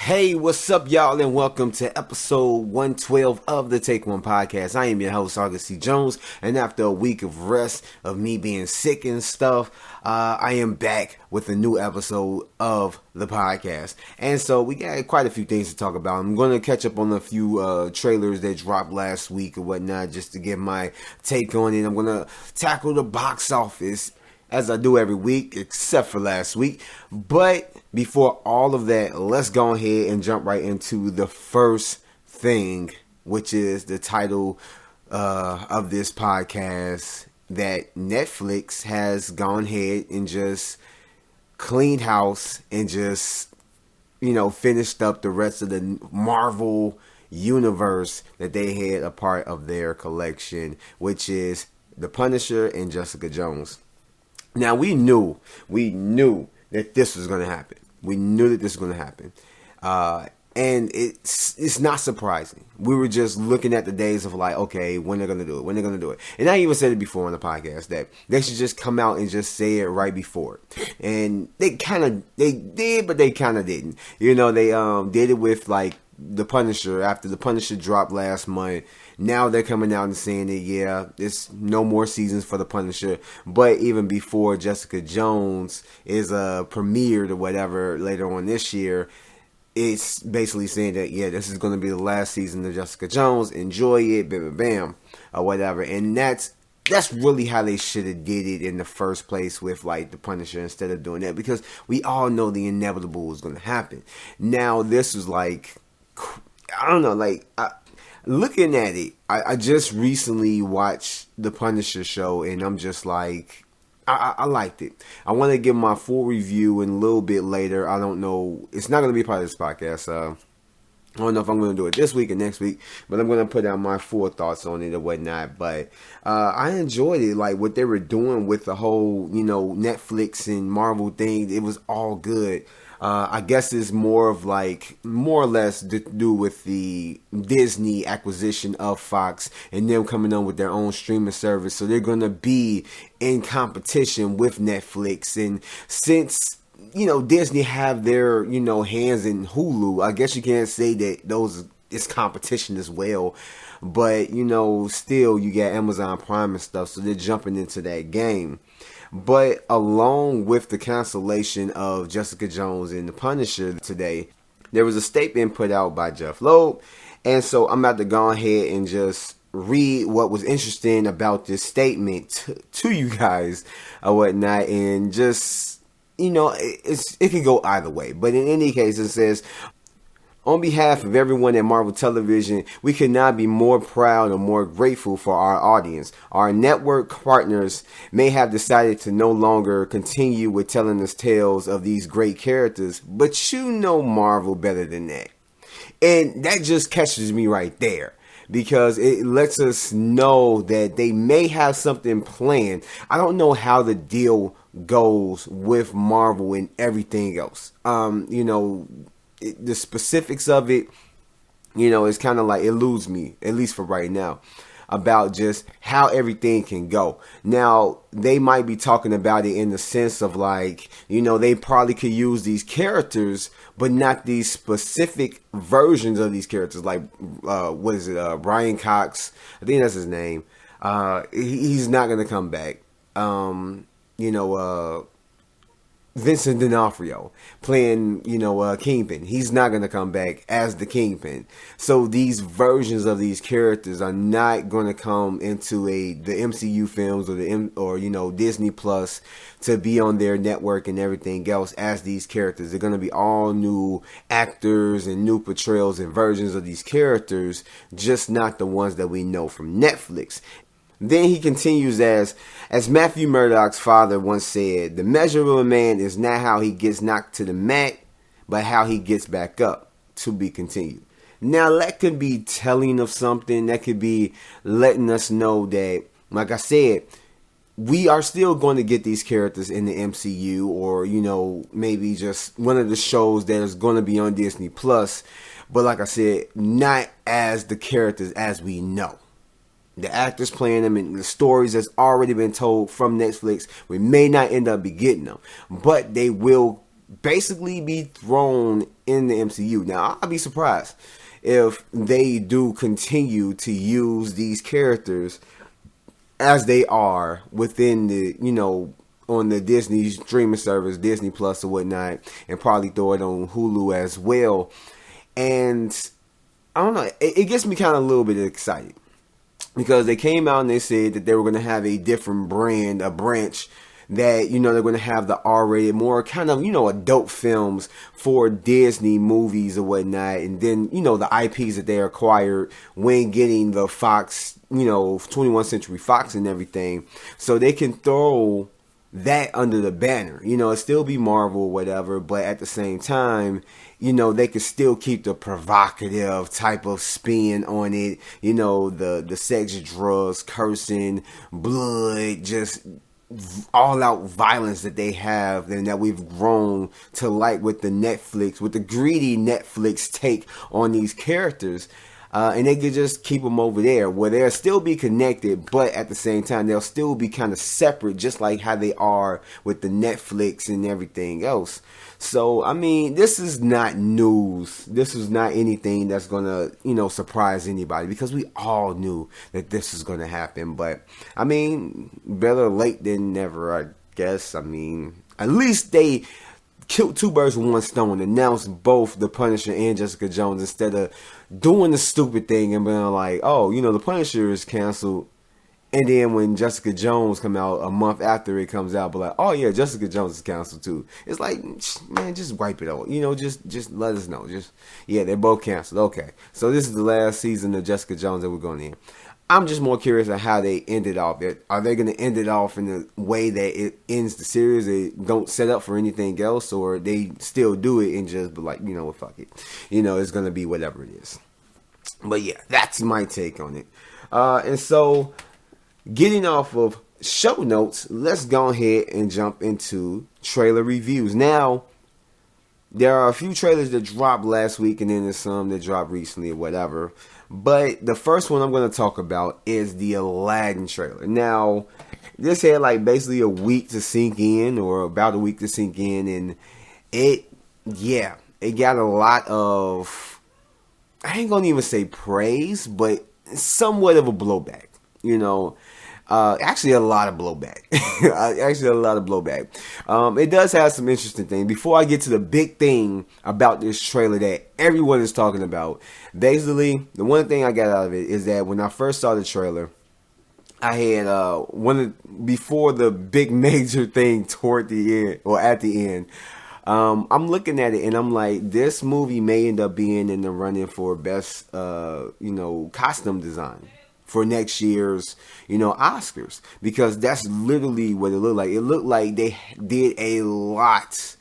Hey, what's up, y'all, and welcome to episode 112 of the Take One Podcast. I am your host, August C. Jones, and after a week of rest of me being sick and stuff, I am back with a new episode of the podcast. And so we got quite a few things to talk about. I'm going to catch up on a few trailers that dropped last week or whatnot, just to get my take on it. I'm going to tackle the box office, as I do every week, except for last week. But before all of that, let's go ahead and jump right into the first thing, which is the title of this podcast, that Netflix has gone ahead and just cleaned house and just, finished up the rest of the Marvel universe that they had a part of their collection, which is The Punisher and Jessica Jones. Now, we knew that this was going to happen. We knew that this was going to happen. And it's not surprising. We were just looking at the days of like, okay, when they're going to do it. And I even said it before on the podcast that they should just come out and just say it right before it. And they did, but they kind of didn't. They did it with like The Punisher after The Punisher dropped last month. Now they're coming out and saying that, yeah, there's no more seasons for The Punisher. But even before Jessica Jones is premiered or whatever later on this year, it's basically saying that, yeah, this is going to be the last season of Jessica Jones. Enjoy it, bam, bam, bam, or whatever. And that's really how they should have did it in the first place with like The Punisher instead of doing that. Because we all know the inevitable was going to happen. Now this is like, I don't know, like... looking at it, I just recently watched the Punisher show, and I'm just like, I liked it. I want to give my full review in a little bit later. I don't know. It's not going to be part of this podcast. I don't know if I'm going to do it this week or next week, but I'm going to put out my full thoughts on it or whatnot. But I enjoyed it, like what they were doing with the whole, Netflix and Marvel thing. It was all good. I guess it's more or less to do with the Disney acquisition of Fox and them coming on with their own streaming service. So they're going to be in competition with Netflix. And since, Disney have their, hands in Hulu, I guess you can't say that it's competition as well. But, still you got Amazon Prime and stuff. So they're jumping into that game. But along with the cancellation of Jessica Jones and The Punisher today, there was a statement put out by Jeff Loeb. And so I'm about to go ahead and just read what was interesting about this statement to you guys or whatnot. And just, it can go either way. But in any case, it says, on behalf of everyone at Marvel Television, we could not be more proud or more grateful for our audience. Our network partners may have decided to no longer continue with telling us tales of these great characters, but you know Marvel better than that. And that just catches me right there, because it lets us know that they may have something planned. I don't know how the deal goes with Marvel and everything else. The specifics of it, it's kind of like, it eludes me, at least for right now, about just how everything can go. Now, they might be talking about it in the sense of like, they probably could use these characters, but not these specific versions of these characters. Like, Brian Cox, I think that's his name. He's not going to come back. Vincent D'Onofrio playing, Kingpin. He's not going to come back as the Kingpin. So these versions of these characters are not going to come into the MCU films or Disney Plus to be on their network and everything else as these characters. They're going to be all new actors and new portrayals and versions of these characters, just not the ones that we know from Netflix. Then he continues as Matthew Murdock's father once said, the measure of a man is not how he gets knocked to the mat, but how he gets back up. To be continued. Now that could be telling of something. That could be letting us know that, like I said, we are still going to get these characters in the MCU or, maybe just one of the shows that is going to be on Disney Plus. But like I said, not as the characters as we know. The actors playing them and the stories that's already been told from Netflix, we may not end up be getting them, but they will basically be thrown in the MCU. Now, I'd be surprised if they do continue to use these characters as they are within the, on the Disney streaming service, Disney Plus or whatnot, and probably throw it on Hulu as well. And I don't know, it gets me kind of a little bit excited because they came out and they said that they were going to have a different brand, a branch that, they're going to have the R-rated, more kind of, adult films for Disney movies or whatnot. And then, the IPs that they acquired when getting the Fox, 21st Century Fox and everything. So they can throw that under the banner. It still be Marvel or whatever, but at the same time, they could still keep the provocative type of spin on it. The sex, drugs, cursing, blood, just all out violence that they have and that we've grown to like with the greedy Netflix take on these characters. And they could just keep them over there where they'll still be connected, but at the same time, they'll still be kind of separate, just like how they are with the Netflix and everything else. So, I mean, this is not news. This is not anything that's going to, surprise anybody because we all knew that this was going to happen. But, I mean, better late than never, I guess. I mean, at least they killed two birds with one stone, announced both the Punisher and Jessica Jones instead of doing the stupid thing and being like, oh, the Punisher is canceled. And then when Jessica Jones come out a month after it comes out, but like, oh yeah, Jessica Jones is canceled too. It's like, man, just wipe it out. Just let us know. They're both canceled. Okay. So this is the last season of Jessica Jones that we're going in. I'm just more curious on how they end it off. Are they going to end it off in the way that it ends the series? They don't set up for anything else, or they still do it and just be like, fuck it. It's going to be whatever it is. But yeah, that's my take on it. And so, getting off of show notes, let's go ahead and jump into trailer reviews. Now, there are a few trailers that dropped last week, and then there's some that dropped recently or whatever. But the first one I'm going to talk about is the Aladdin trailer. Now, this had like basically a week to sink in, or about a week to sink in, and it got a lot of, I ain't going to even say praise, but somewhat of a blowback, Actually, a lot of blowback. It does have some interesting things. Before I get to the big thing about this trailer that everyone is talking about, basically, the one thing I got out of it is that when I first saw the trailer, I had before the big major thing toward the end, or at the end, I'm looking at it and I'm like, this movie may end up being in the running for best, costume design for next year's, Oscars, because that's literally what it looked like. It looked like they did a lot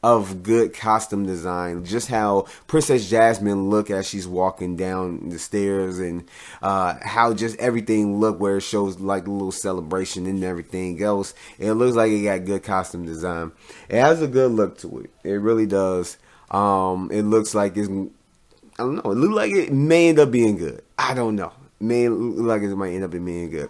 of good costume design. Just how Princess Jasmine looked as she's walking down the stairs, and how just everything looked, where it shows like a little celebration and everything else. It looks like it got good costume design. It has a good look to it. It really does. It looks like I don't know. It looked like it may end up being good. I don't know. It may look like it might end up being good.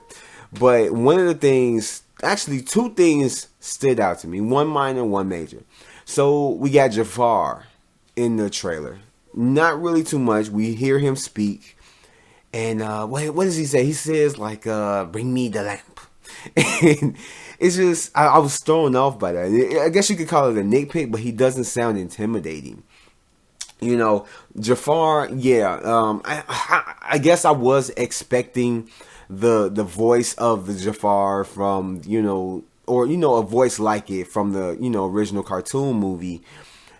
But one of the things, actually two things stood out to me. One minor, one major. So we got Jafar in the trailer. Not really too much. We hear him speak. And what does he say? He says like, bring me the lamp. And it's just, I was thrown off by that. I guess you could call it a nitpick, but he doesn't sound intimidating. Jafar, I guess I was expecting the voice of the Jafar from, a voice like it from the, original cartoon movie.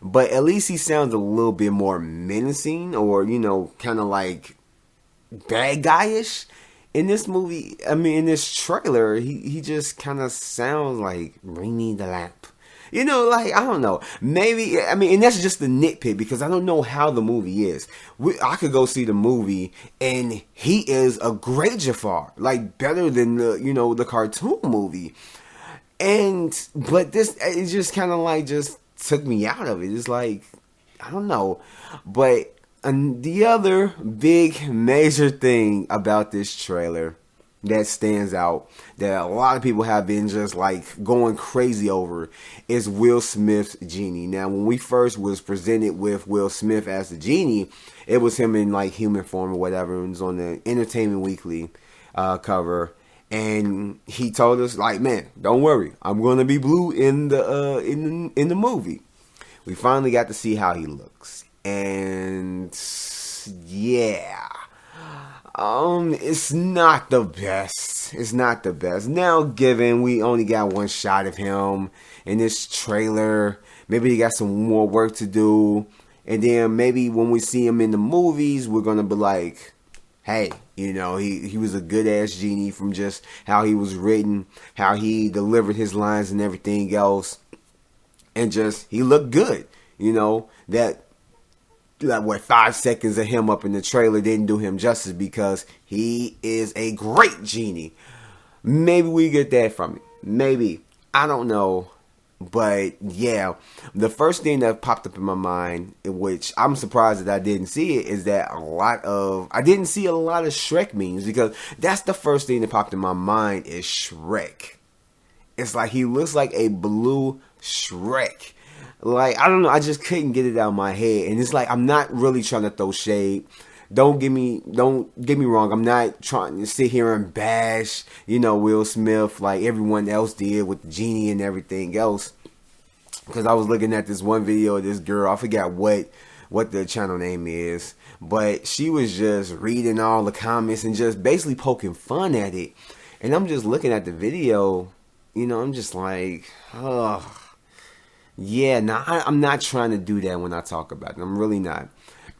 But at least he sounds a little bit more menacing, or, kind of like bad guyish. In this movie, in this trailer, he just kind of sounds like, bring me the lamp. I don't know. Maybe, and that's just the nitpick, because I don't know how the movie is. I could go see the movie, and he is a great Jafar. Like, better than the cartoon movie. But this, it just kind of like, just took me out of it. It's like, I don't know. But the other big major thing about this trailer that stands out that a lot of people have been just like going crazy over is Will Smith's genie. Now, when we first was presented with Will Smith as the genie, it was him in like human form or whatever. It was on the Entertainment Weekly cover, and he told us like, "Man, don't worry, I'm gonna be blue in the movie." We finally got to see how he looks, and yeah. It's not the best. It's not the best. Now, given we only got one shot of him in this trailer, maybe he got some more work to do. And then maybe when we see him in the movies, we're going to be like, hey, you know, he was a good-ass genie from just how he was written, how he delivered his lines and everything else. And just, he looked good. You know, that... like what 5 seconds of him up in the trailer didn't do him justice because he is a great genie. Maybe we get that from it. Maybe. I don't know. But yeah, the first thing that popped up in my mind, which I'm surprised that I didn't see it, is that I didn't see a lot of Shrek memes, because that's the first thing that popped in my mind is Shrek. It's like he looks like a blue Shrek. Like, I don't know, I just couldn't get it out of my head. And it's like, I'm not really trying to throw shade. Don't get me wrong. I'm not trying to sit here and bash, you know, Will Smith like everyone else did with the genie and everything else. Because I was looking at this one video of this girl. I forgot what the channel name is. But she was just reading all the comments and just basically poking fun at it. And I'm just looking at the video, you know, I'm just like, oh. Yeah, now I'm not trying to do that when I talk about it. I'm really not.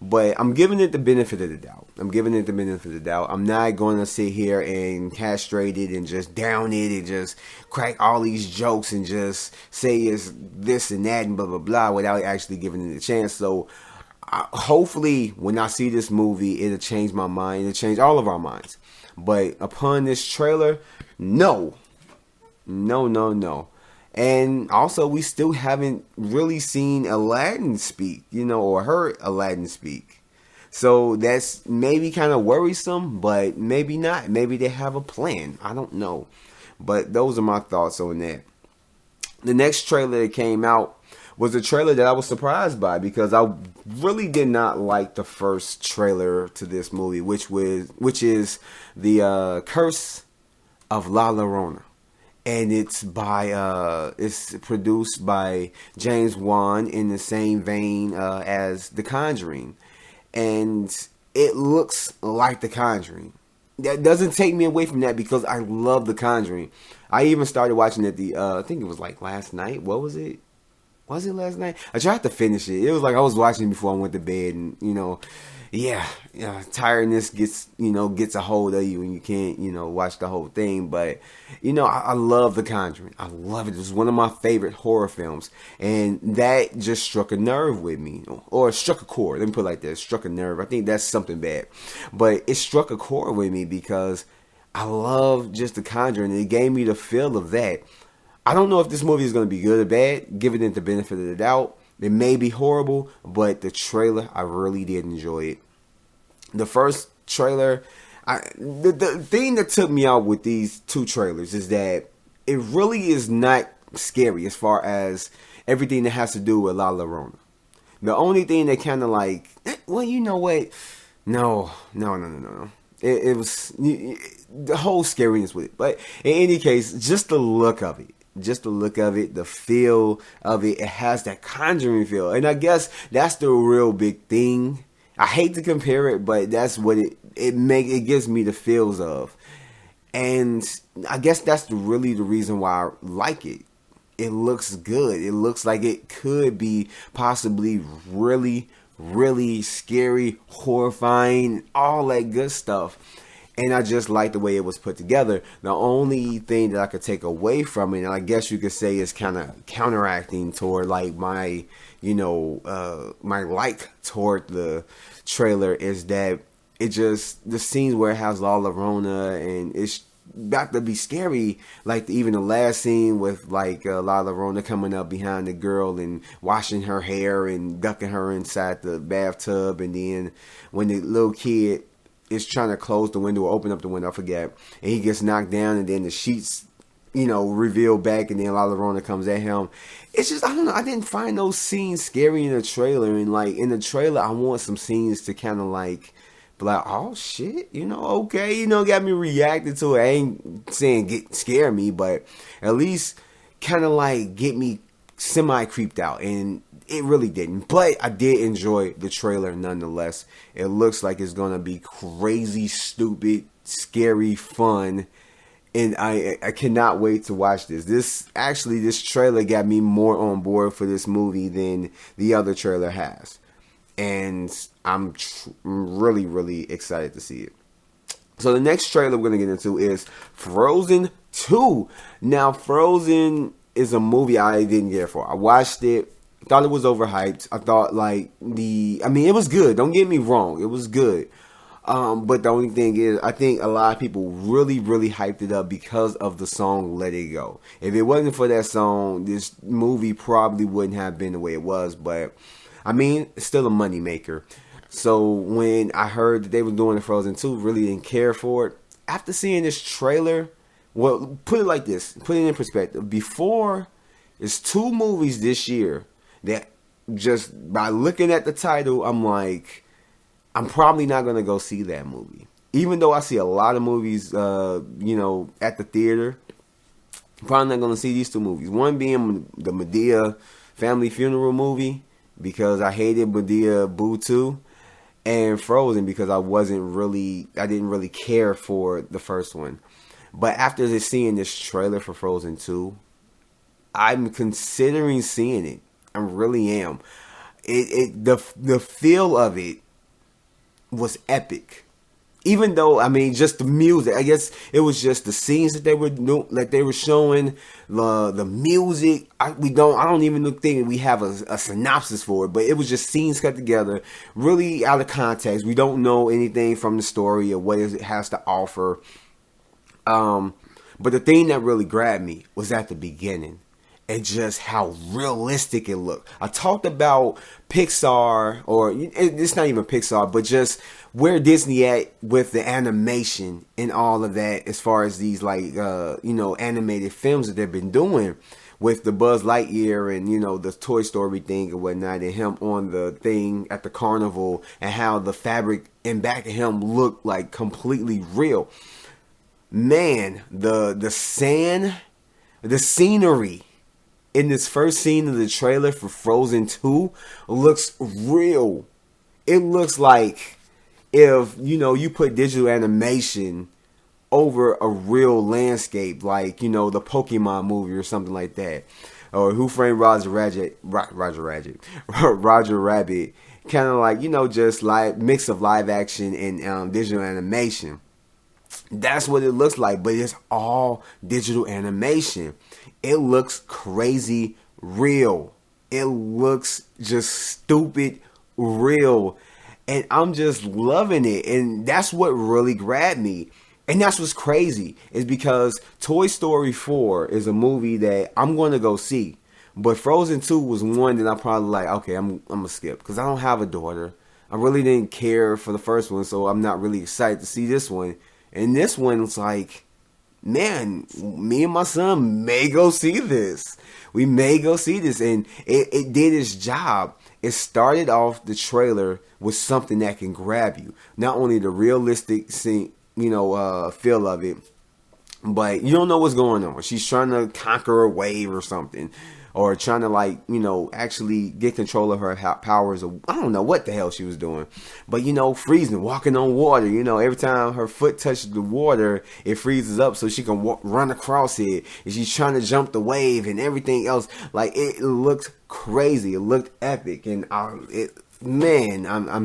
But I'm giving it the benefit of the doubt. I'm not going to sit here and castrate it and just down it and just crack all these jokes and just say it's this and that and blah, blah, blah without actually giving it a chance. So hopefully when I see this movie, it'll change my mind. It'll change all of our minds. But upon this trailer, no. And also, we still haven't really seen Aladdin speak, you know, or heard Aladdin speak. So that's maybe kind of worrisome, but maybe not. Maybe they have a plan. I don't know. But those are my thoughts on that. The next trailer that came out was a trailer that I was surprised by, because I really did not like the first trailer to this movie, which is the Curse of La Llorona. And it's produced by James Wan in the same vein as The Conjuring. And it looks like The Conjuring. That doesn't take me away from that, because I love The Conjuring. I even started watching it I think it was like last night. What was it? Was it last night? I tried to finish it. It was like I was watching it before I went to bed, and you know, tiredness gets a hold of you and you can't, watch the whole thing. But, I love The Conjuring. I love it. It was one of my favorite horror films. And that just struck a nerve with me. Or struck a chord. Let me put it like that. Struck a nerve. I think that's something bad. But it struck a chord with me because I love just The Conjuring. And it gave me the feel of that. I don't know if this movie is going to be good or bad, giving it the benefit of the doubt. It may be horrible, but the trailer, I really did enjoy it. The first trailer, the thing that took me out with these two trailers is that it really is not scary as far as everything that has to do with La Llorona. The only thing that kind of like, well, you know what? No. It was the whole scariness with it. But in any case, just the look of it. The feel of it, it has that Conjuring feel. And I guess that's the real big thing. I hate to compare it, but that's what it gives me the feels of. And I guess that's really the reason why I like it. It looks good. It looks like it could be possibly really, really scary, horrifying, all that good stuff. And I just like the way it was put together. The only thing that I could take away from it, and I guess you could say is kind of counteracting toward like my, my like toward the trailer, is that it just, the scenes where it has La Llorona and it's about to be scary. Like even the last scene with like La Llorona coming up behind the girl and washing her hair and ducking her inside the bathtub. And then when the little kid is trying to close the window or open up the window, I forget, and he gets knocked down, and then the sheets, reveal back, and then La Llorona comes at him. It's just, I don't know, I didn't find those scenes scary in the trailer, and like in the trailer, I want some scenes to kind of like be like, oh shit, okay, got me reacting to it. I ain't saying scare me, but at least kind of like get me semi creeped out, and it really didn't. But I did enjoy the trailer nonetheless. It looks like it's gonna be crazy, stupid, scary, fun, and I cannot wait to watch this. This trailer got me more on board for this movie than the other trailer has, and I'm really, really excited to see it. So the next trailer we're gonna get into is Frozen 2. Now, Frozen is a movie I didn't care for. I watched it, thought it was overhyped. I thought it was good. Don't get me wrong, it was good. But the only thing is, I think a lot of people really, really hyped it up because of the song Let It Go. If it wasn't for that song, this movie probably wouldn't have been the way it was. But, it's still a money maker. So when I heard that they were doing the Frozen 2, really didn't care for it. After seeing this trailer, well, put it like this, put it in perspective. Before, there's 2 movies this year that just by looking at the title, I'm like, I'm probably not going to go see that movie. Even though I see a lot of movies, at the theater, I'm probably not going to see these 2 movies. One being the Madea family funeral movie, because I hated Madea Boo 2, and Frozen because I didn't really care for the first one. But after seeing this trailer for Frozen 2, I'm considering seeing it. I really am. The feel of it was epic. Even though, just the music. I guess it was just the scenes that they were showing, the music. I don't even think we have a synopsis for it, but it was just scenes cut together, really out of context. We don't know anything from the story or what it has to offer. But the thing that really grabbed me was at the beginning. And just how realistic it looked. I talked about Pixar, or it's not even Pixar, but just where Disney at with the animation and all of that, as far as these animated films that they've been doing with the Buzz Lightyear and the Toy Story thing and whatnot, and him on the thing at the carnival, and how the fabric in back of him looked like completely real. Man, the sand, the scenery in this first scene of the trailer for Frozen 2 looks real. It looks like if, you put digital animation over a real landscape, like, the Pokemon movie or something like that. Or Who Framed Roger Rabbit. Kind of like, just mix of live action and digital animation. That's what it looks like, but it's all digital animation. It looks crazy real. It looks just stupid real. And I'm just loving it. And that's what really grabbed me. And that's what's crazy, is because Toy Story 4 is a movie that I'm going to go see. But Frozen 2 was one that I'm probably like, okay, I'm going to skip, because I don't have a daughter. I really didn't care for the first one, so I'm not really excited to see this one. And this one's like, man, me and my son may go see this. We may go see this. And it did its job. It started off the trailer with something that can grab you. Not only the realistic scene, feel of it, but you don't know what's going on. She's trying to conquer a wave or something. Or trying to actually get control of her powers. I don't know what the hell she was doing. But, freezing, walking on water. Every time her foot touches the water, it freezes up so she can run across it. And she's trying to jump the wave and everything else. Like, it looked crazy. It looked epic. And I'm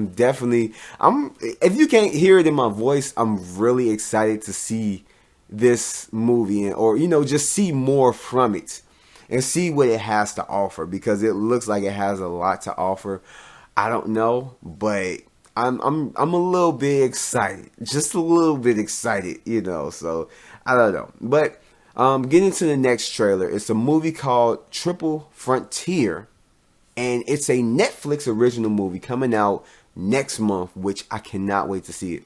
definitely, if you can't hear it in my voice, I'm really excited to see this movie. Or, just see more from it. And see what it has to offer, because it looks like it has a lot to offer. I don't know, but I'm a little bit excited, just a little bit excited, So I don't know, but getting to the next trailer, it's a movie called Triple Frontier, and it's a Netflix original movie coming out next month, which I cannot wait to see it.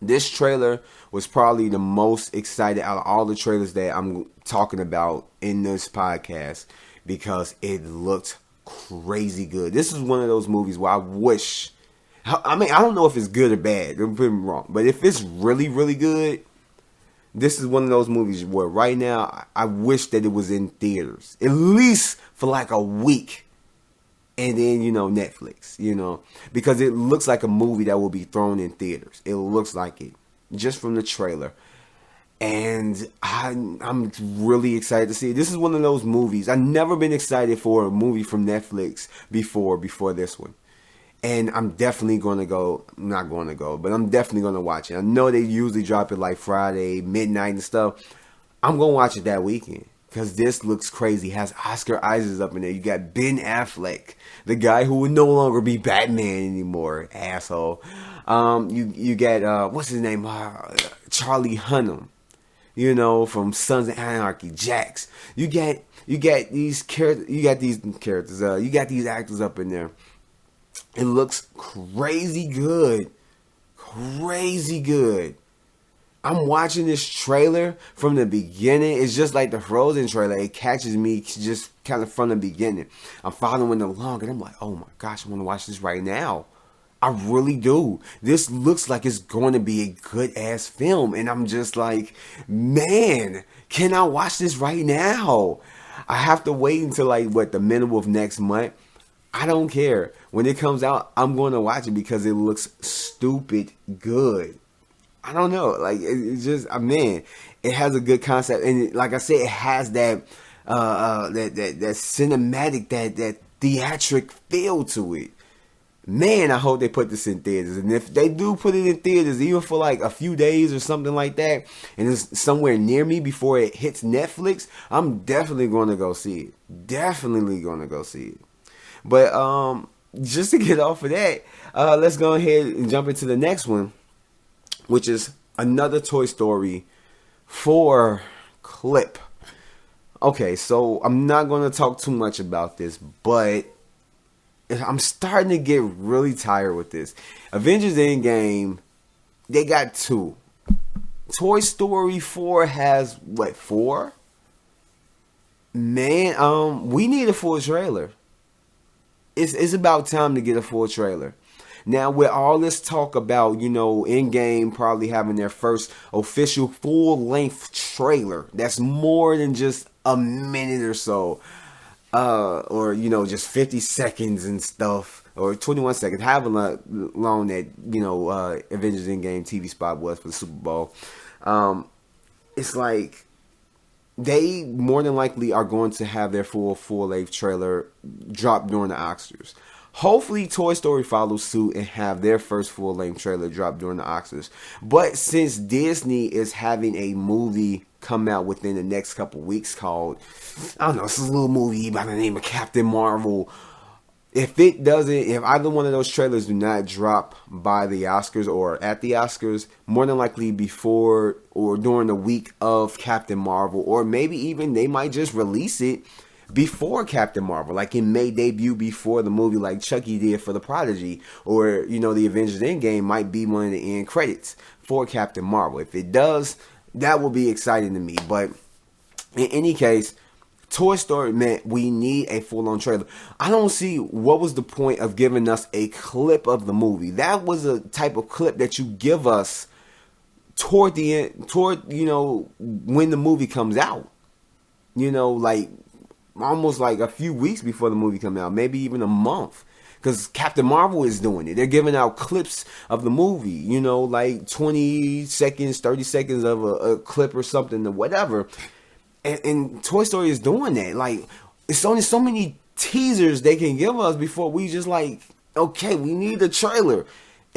This trailer was probably the most excited out of all the trailers that I'm talking about in this podcast because it looked crazy good. This is one of those movies where I wish, I mean, I don't know if it's good or bad, don't get me wrong, but if it's really, really good, this is one of those movies where right now I wish that it was in theaters, at least for like a week. And then, Netflix, because it looks like a movie that will be thrown in theaters. It looks like it, just from the trailer. And I'm really excited to see it. This is one of those movies. I've never been excited for a movie from Netflix before this one. And I'm definitely going to go, not going to go, but I'm definitely going to watch it. I know they usually drop it like Friday, midnight and stuff. I'm going to watch it that weekend. Because this looks crazy. It has Oscar Isaac up in there. You got Ben Affleck, the guy who would no longer be Batman anymore, asshole. You got what's his name? Charlie Hunnam, from Sons of Anarchy, Jax. You got these characters. You got these actors up in there. It looks crazy good, crazy good. I'm watching this trailer from the beginning. It's just like the Frozen trailer. It catches me just kind of from the beginning. I'm following along and I'm like, oh my gosh, I want to watch this right now. I really do. This looks like it's going to be a good ass film. And I'm just like, man, can I watch this right now? I have to wait until the middle of next month. I don't care. When it comes out, I'm going to watch it because it looks stupid good. I don't know, it's just, man, it has a good concept, and like I said, it has that cinematic, that theatric feel to it. Man, I hope they put this in theaters, and if they do put it in theaters, even for like a few days or something like that, and it's somewhere near me before it hits Netflix, I'm definitely going to go see it. Definitely going to go see it. But just to get off of that, let's go ahead and jump into the next one, which is another Toy Story 4 clip. Okay, so I'm not going to talk too much about this, but I'm starting to get really tired with this. Avengers Endgame, they got 2. Toy Story 4 has, 4? Man, we need a full trailer. It's about time to get a full trailer. Now, with all this talk about, Endgame probably having their first official full-length trailer that's more than just a minute or so, or, just 50 seconds and stuff, or 21 seconds, however long that, Avengers Endgame TV spot was for the Super Bowl. It's like they more than likely are going to have their full-length trailer drop during the Oscars. Hopefully, Toy Story follows suit and have their first full-length trailer drop during the Oscars. But since Disney is having a movie come out within the next couple weeks called, I don't know, it's a little movie by the name of Captain Marvel. If either one of those trailers do not drop by the Oscars or at the Oscars, more than likely before or during the week of Captain Marvel, or maybe even they might just release it before Captain Marvel, like it may debut before the movie like Chucky did for The Prodigy, or the Avengers Endgame might be one of the end credits for Captain Marvel. If it does, that will be exciting to me. But in any case, Toy Story, man, we need a full-on trailer. I don't see what was the point of giving us a clip of the movie. That was a type of clip that you give us toward the end, when the movie comes out. Almost like a few weeks before the movie come out, maybe even a month, because Captain Marvel is doing it. They're giving out clips of the movie, like 20 seconds, 30 seconds of a clip or something or whatever. And Toy Story is doing that. Like, it's only so many teasers they can give us before we just okay, we need the trailer.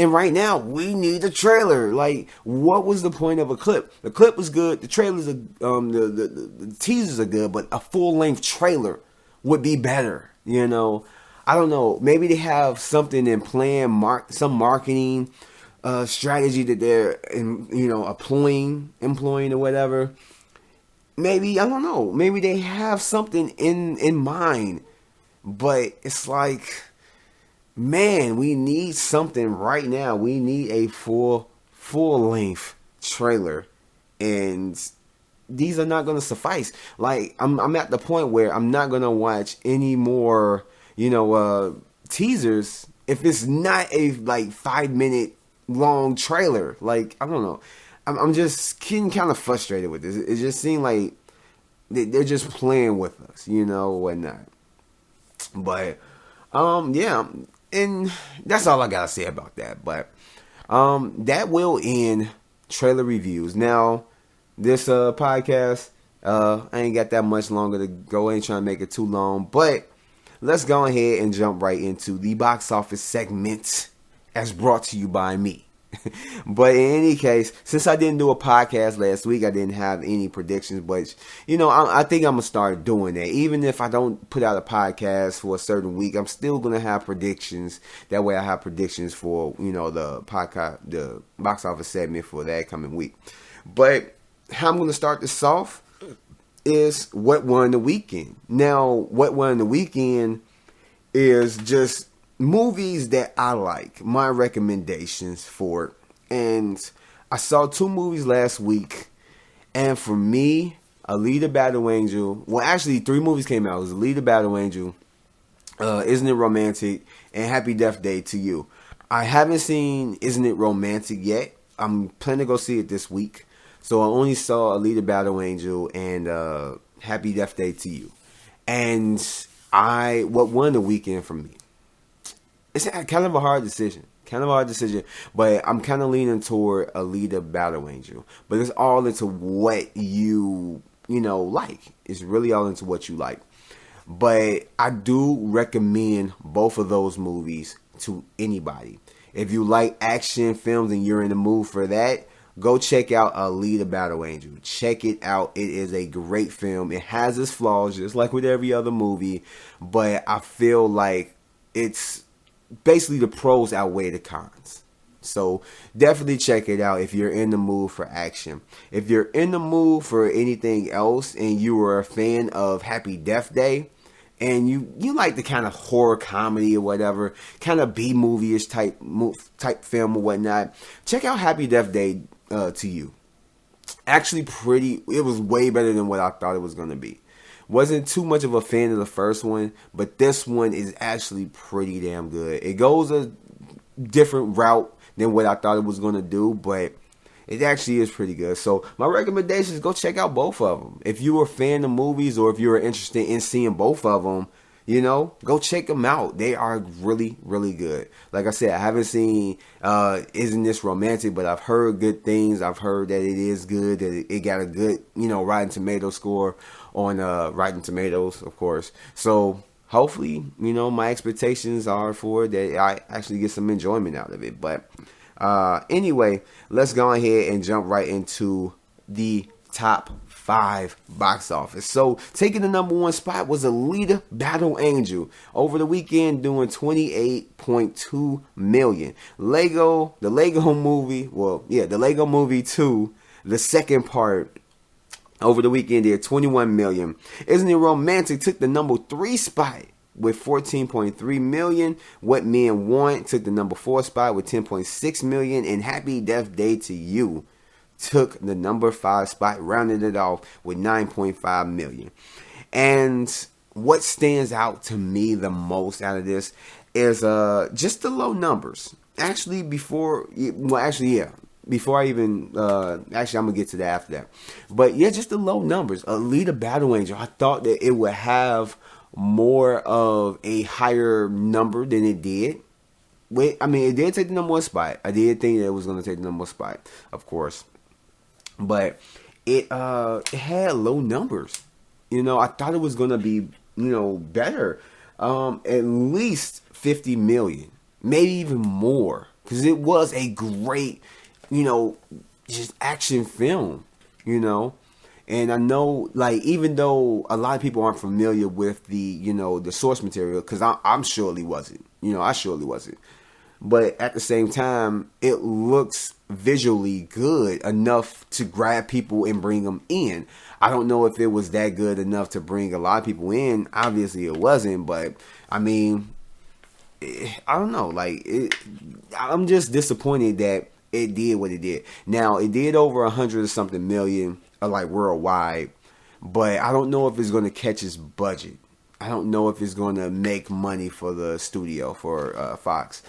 And right now, we need the trailer. Like, what was the point of a clip? The clip was good. The trailers are, the teasers are good, but a full-length trailer would be better. I don't know. Maybe they have something in plan, some marketing strategy that they're, employing or whatever. Maybe, I don't know. Maybe they have something in mind, but it's like, man, we need something right now. We need a full full-length trailer, and these are not going to suffice. Like, I'm at the point where I'm not going to watch any more, teasers if it's not a, 5-minute long trailer. Like, I don't know. I'm just getting kind of frustrated with this. It just seems like they're just playing with us, whatnot. But, yeah, and that's all I gotta say about that. But, that will end trailer reviews. Now, this podcast, I ain't got that much longer to go. I ain't trying to make it too long, but let's go ahead and jump right into the box office segment, as brought to you by me. But in any case, since I didn't do a podcast last week, I didn't have any predictions. But, I think I'm going to start doing that. Even if I don't put out a podcast for a certain week, I'm still going to have predictions. That way I have predictions for, the podcast, the box office segment for that coming week. But how I'm going to start this off is what won the weekend. Now, what won the weekend is just movies that I like, my recommendations for it. And I saw 2 movies last week, and for me, Alita Battle Angel, well, actually 3 movies came out. It was Alita Battle Angel, Isn't It Romantic, and Happy Death Day to You. I haven't seen Isn't It Romantic yet. I'm planning to go see it this week. So I only saw Alita Battle Angel and Happy Death Day to You. And what won the weekend for me? It's kind of a hard decision. But I'm kind of leaning toward Alita Battle Angel. But it's all into what you like. It's really all into what you like. But I do recommend both of those movies to anybody. If you like action films and you're in the mood for that, go check out Alita Battle Angel. Check it out. It is a great film. It has its flaws, just like with every other movie. But I feel like it's basically the pros outweigh the cons. So definitely check it out if you're in the mood for action. If you're in the mood for anything else and you are a fan of Happy Death Day and you like the kind of horror comedy or whatever, kind of B-movie-ish type film or whatnot, check out Happy Death Day to You. Actually it was way better than what I thought it was going to be. Wasn't too much of a fan of the first one, but this one is actually pretty damn good. It goes a different route than what I thought it was going to do, but it actually is pretty good. So my recommendation is go check out both of them. If you're a fan of movies or if you're interested in seeing both of them, go check them out. They are really, really good. Like I said, I haven't seen Isn't This Romantic, but I've heard good things. I've heard that it is good, that it got a good, Rotten Tomato score on Rotten Tomatoes, of course. So hopefully, my expectations are for that I actually get some enjoyment out of it. But anyway, let's go ahead and jump right into the top 5 box office. So taking the number 1 spot was Alita Battle Angel over the weekend, doing $28.2 million. The Lego Movie 2, the second part, over the weekend did $21 million. Isn't It Romantic took the number 3 spot with $14.3 million. What Men Want took the number 4 spot with $10.6 million, and Happy Death Day to You took the number 5 spot, rounded it off with $9.5 million. And what stands out to me the most out of this is just the low numbers. Before I even, I'm going to get to that after that. But yeah, just the low numbers. Alita Battle Angel, I thought that it would have more of a higher number than it did. It did take the number 1 spot. I did think that it was going to take the number 1 spot, of course. But it had low numbers. I thought it was going to be, better. At least 50 million. Maybe even more. Because it was a great, just action film, And I know, even though a lot of people aren't familiar with the, the source material, because I'm surely wasn't. I surely wasn't. But at the same time, it looks visually good enough to grab people and bring them in. I don't know if it was that good enough to bring a lot of people in. Obviously, it wasn't. But, I don't know. I'm just disappointed that it did what it did. Now, it did over 100 or something million, like worldwide, but I don't know if it's going to catch its budget. I don't know if it's going to make money for the studio, for Fox.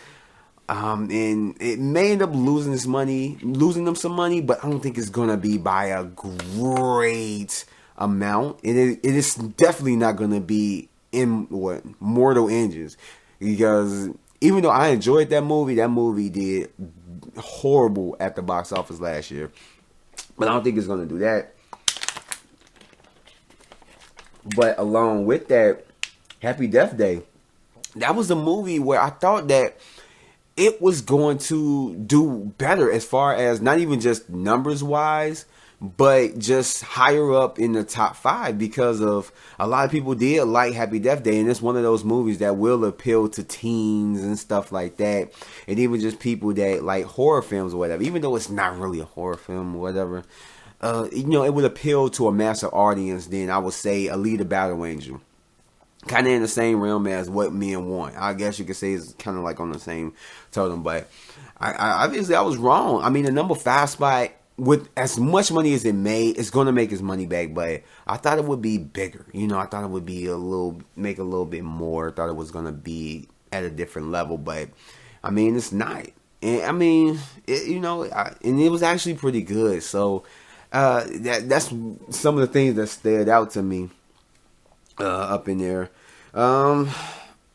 And it may end up losing them some money, but I don't think it's going to be by a great amount. It is definitely not going to be in Mortal Engines, because even though I enjoyed that movie did horrible at the box office last year. But I don't think it's going to do that. But along with that, Happy Death Day, that was a movie where I thought that it was going to do better as far as not even just numbers wise, but just higher up in the top 5, because of a lot of people did like Happy Death Day, and it's one of those movies that will appeal to teens and stuff like that, and even just people that like horror films or whatever, even though it's not really a horror film or whatever. It would appeal to a massive audience. Then I would say Alita Battle Angel, kind of in the same realm as What Men Want. I guess you could say it's kind of like on the same totem, but I obviously I was wrong. I mean, the number 5 spot, with as much money as it made, it's going to make its money back, but I thought it would be bigger. I thought it would be make a little bit more. I thought it was going to be at a different level, but I mean, it's not. And I mean, and it was actually pretty good. So that's some of the things that stood out to me up in there. Yeah,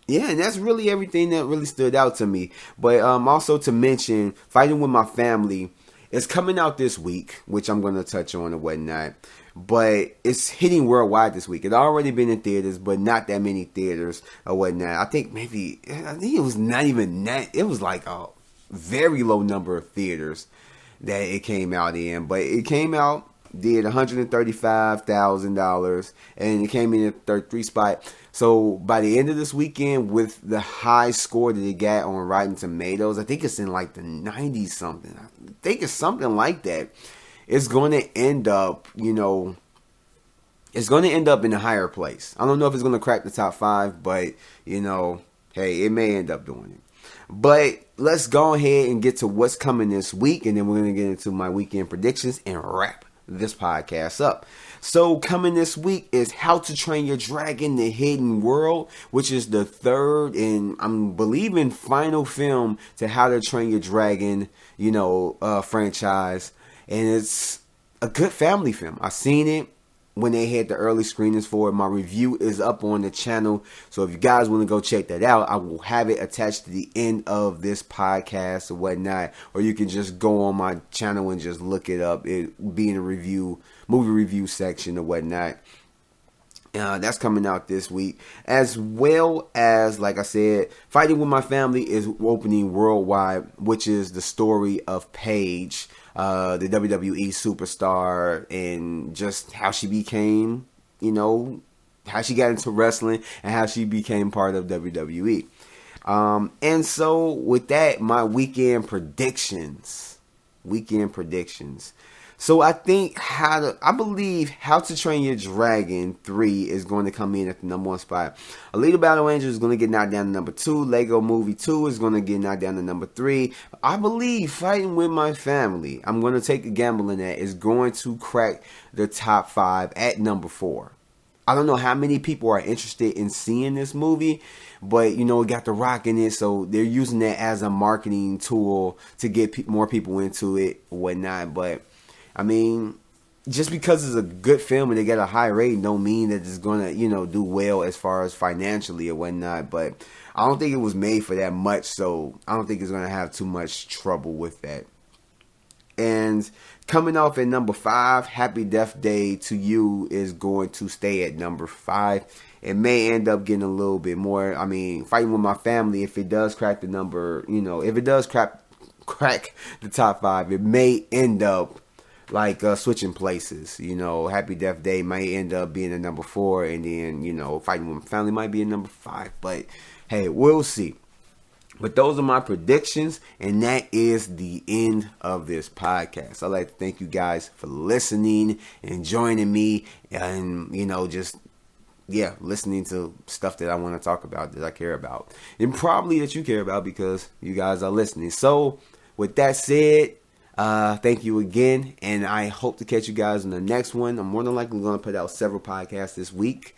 and that's really everything that really stood out to me. But also to mention, Fighting With My Family, it's coming out this week, which I'm going to touch on and whatnot. But it's hitting worldwide this week. It's already been in theaters, but not that many theaters or whatnot. I think it was not even that. It was like a very low number of theaters that it came out in. But it came out, did $135,000, and it came in at 33 spot. So by the end of this weekend, with the high score that it got on Rotten Tomatoes, I think it's in like the 90s something. I think it's something like that. It's going to end up, it's going to end up in a higher place. I don't know if it's going to crack the top 5, but, hey, it may end up doing it. But let's go ahead and get to what's coming this week, and then we're going to get into my weekend predictions and wrap this podcast up. So coming this week is How to Train Your Dragon: The Hidden World, which is the third and I'm believing final film to How to Train Your Dragon, franchise. And it's a good family film. I seen it when they had the early screenings for it. My review is up on the channel, so if you guys want to go check that out, I will have it attached to the end of this podcast or whatnot, or you can just go on my channel and just look it up. It be in the movie review section or whatnot. That's coming out this week, as well as, like I said, Fighting With My Family is opening worldwide, which is the story of Paige, the WWE superstar, and just how she became, how she got into wrestling and how she became part of WWE. And so with that, my weekend predictions. So I believe How to Train Your Dragon 3 is going to come in at the number 1 spot. Alita Battle Angel is going to get knocked down to number 2. Lego Movie 2 is going to get knocked down to number 3. I believe Fighting With My Family, I'm going to take a gamble in that, is going to crack the top 5 at number 4. I don't know how many people are interested in seeing this movie, but it got The Rock in it, so they're using that as a marketing tool to get more people into it or whatnot. But I mean, just because it's a good film and they get a high rating don't mean that it's going to, do well as far as financially or whatnot. But I don't think it was made for that much, so I don't think it's going to have too much trouble with that. And coming off at number 5, Happy Death Day to You is going to stay at number 5. It may end up getting a little bit more. I mean, Fighting With My Family, if it does crack the number, if it does crack the top 5, it may end up like switching places. Happy Death Day might end up being a number 4, and then Fighting With My Family might be a number 5. But hey, we'll see. But those are my predictions, and that is the end of this podcast. I'd like to thank you guys for listening and joining me, and listening to stuff that I want to talk about, that I care about, and probably that you care about because you guys are listening. So with that said, Thank you again, and I hope to catch you guys in the next one. I'm more than likely going to put out several podcasts this week.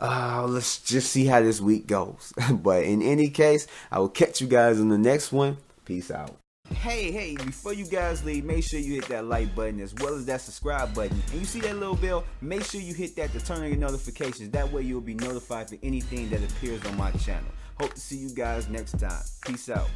Let's just see how this week goes. But in any case, I will catch you guys in the next one. Peace out. Hey, before you guys leave, make sure you hit that like button as well as that subscribe button. And you see that little bell? Make sure you hit that to turn on your notifications. That way you'll be notified for anything that appears on my channel. Hope to see you guys next time. Peace out.